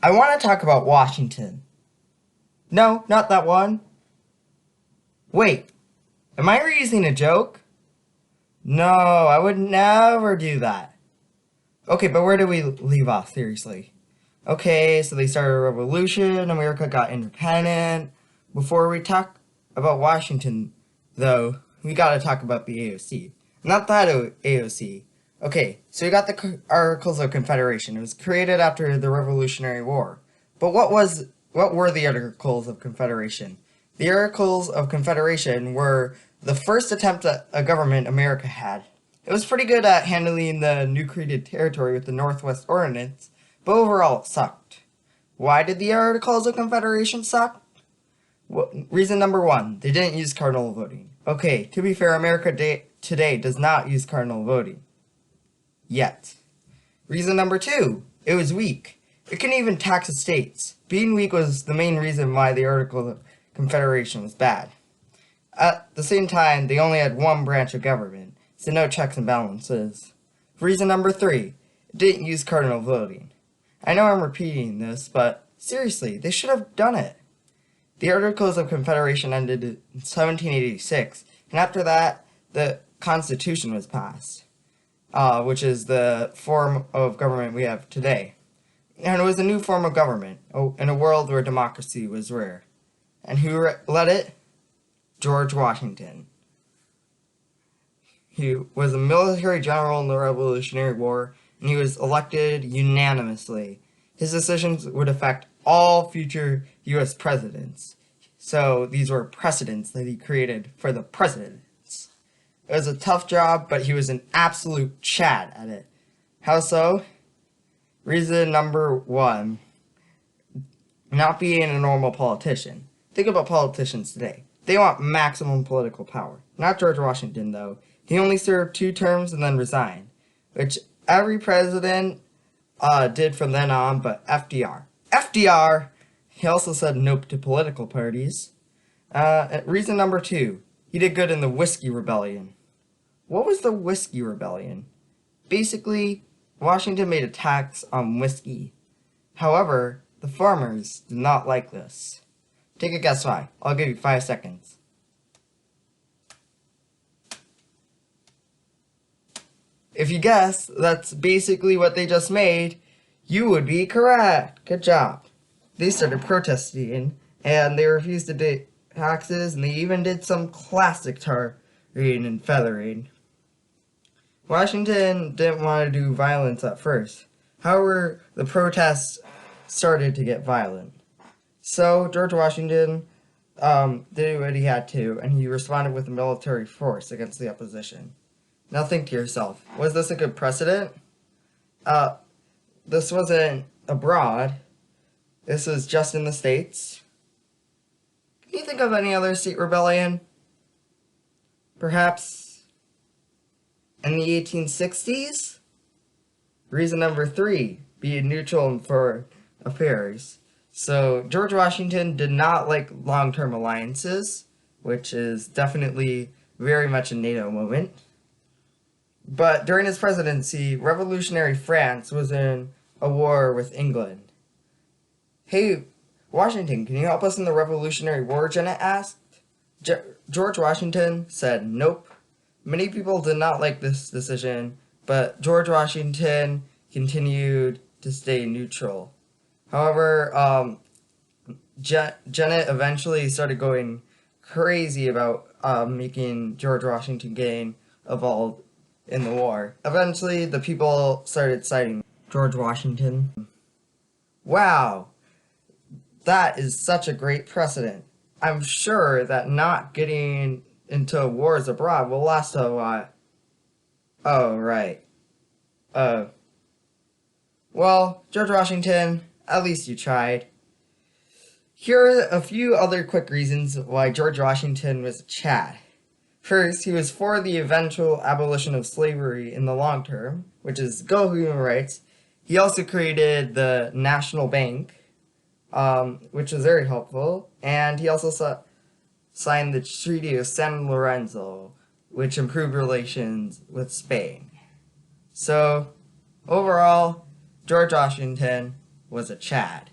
I want to talk about Washington. No, not that one. Wait, am I reusing a joke? No, I would never do that. Okay, but where do we leave off, seriously? Okay, so they started a revolution, America got independent. Before we talk about Washington, though, we gotta talk about the AOC. Not that AOC. Okay, so we got the Articles of Confederation. It was created after the Revolutionary War. But what were the Articles of Confederation? The Articles of Confederation were the first attempt at a government America had. It was pretty good at handling the new created territory with the Northwest Ordinance, but overall it sucked. Why did the Articles of Confederation suck? Well, reason number one, they didn't use cardinal voting. Okay, to be fair, America today does not use cardinal voting. Yet. Reason number two, it was weak. It couldn't even tax the states. Being weak was the main reason why the Articles of Confederation was bad. At the same time, they only had one branch of government, so no checks and balances. Reason number three, it didn't use cardinal voting. I know I'm repeating this, but seriously, they should have done it. The Articles of Confederation ended in 1786, and after that, the Constitution was passed, which is the form of government we have today. And it was a new form of government, in a world where democracy was rare. And who led it? George Washington. He was a military general in the Revolutionary War, and he was elected unanimously. His decisions would affect all future U.S. presidents. So these were precedents that he created for the presidents. It was a tough job, but he was an absolute Chad at it. How so? Reason number one, not being a normal politician. Think about politicians today. They want maximum political power. Not George Washington, though. He only served 2 terms and then resigned, which every president did from then on, but FDR. FDR! He also said nope to political parties. Reason number 2, he did good in the Whiskey Rebellion. What was the Whiskey Rebellion? Basically, Washington made a tax on whiskey. However, the farmers did not like this. Take a guess why. I'll give you 5 seconds. If you guess that's basically what they just made, you would be correct. Good job. They started protesting, and they refused to pay taxes, and they even did some classic tarring and feathering. Washington didn't want to do violence at first. However, the protests started to get violent. So George Washington did what he had to, and he responded with a military force against the opposition. Now think to yourself, was this a good precedent? This wasn't abroad. This was just in the States. Can you think of any other state rebellion? Perhaps in the 1860s? Reason number 3, being neutral in foreign affairs. So George Washington did not like long-term alliances, which is definitely very much a NATO moment. But during his presidency, revolutionary France was in a war with England. Hey, Washington, can you help us in the Revolutionary War, Janet asked. George Washington said nope. Many people did not like this decision, but George Washington continued to stay neutral. However, Janet eventually started going crazy about making George Washington gain involved in the war. Eventually, the people started citing George Washington. Wow, that is such a great precedent. I'm sure that not getting into wars abroad will last a while. Oh, right. Well, George Washington, at least you tried. Here are a few other quick reasons why George Washington was a Chad. First, he was for the eventual abolition of slavery in the long term, which is go human rights. He also created the National Bank, which was very helpful, and he also signed the Treaty of San Lorenzo, which improved relations with Spain. So, overall, George Washington was a Chad.